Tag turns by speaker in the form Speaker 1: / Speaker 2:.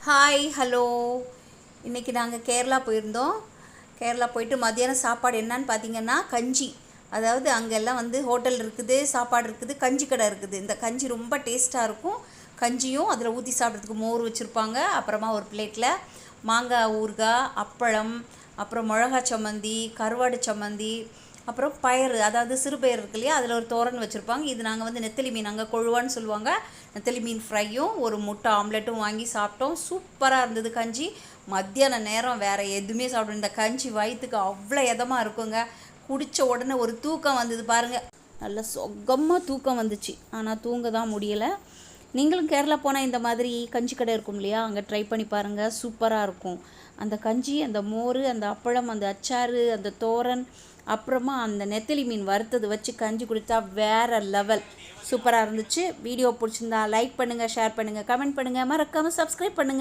Speaker 1: Hi hello. இன்றைக்கி நாங்கள் கேரளா போயிருந்தோம். கேரளா போயிட்டு மத்தியானம் சாப்பாடு என்னன்னு பார்த்தீங்கன்னா கஞ்சி. அதாவது அங்கெல்லாம் வந்து ஹோட்டல் இருக்குது, சாப்பாடு இருக்குது, கஞ்சி கடை இருக்குது. இந்த கஞ்சி ரொம்ப டேஸ்ட்டாக இருக்கும். கஞ்சியும் அதில் ஊற்றி சாப்பிட்றதுக்கு மோர் வச்சுருப்பாங்க. அப்புறமா ஒரு பிளேட்டில் மாங்காய் ஊறுகாய், அப்பளம், அப்புறம் மிளகா சம்மந்தி, கருவாடு சம்மந்தி, அப்புறம் பயறு, அதாவது சிறுபயிறு இருக்கு இல்லையா, அதில் ஒரு தோரன் வச்சுருப்பாங்க. இது நாங்கள் வந்து நெத்தலி மீன், அங்கே கொழுவான்னு சொல்லுவாங்க, நெத்தலி மீன் ஃப்ரையும் ஒரு முட்டை ஆம்லெட்டும் வாங்கி சாப்பிட்டோம். சூப்பராக இருந்தது கஞ்சி. மத்தியான நேரம் வேறு எதுவுமே சாப்பிடும். இந்த கஞ்சி வயிற்றுக்கு அவ்வளோ இதமாக இருக்குங்க. குடித்த உடனே ஒரு தூக்கம் வந்தது பாருங்கள். நல்ல சொகமாக தூக்கம் வந்துச்சு. ஆனால் தூங்க தான் முடியலை. நீங்களும் கேரளா போனால் இந்த மாதிரி கஞ்சி கடை இருக்கும் இல்லையா, அங்கே ட்ரை பண்ணி பாருங்கள். சூப்பராக இருக்கும். அந்த கஞ்சி, அந்த மோர், அந்த அப்பளம், அந்த அச்சாறு, அந்த தோரன், அப்புறமா அந்த நெத்திலி மீன் வறுத்தது வச்சு கஞ்சி குடித்தா வேறு லெவல். சூப்பராக இருந்துச்சு. வீடியோ பிடிச்சிருந்தா லைக் பண்ணுங்கள், ஷேர் பண்ணுங்கள், கமெண்ட் பண்ணுங்கள், மறக்காமல் சப்ஸ்கிரைப் பண்ணுங்கள்.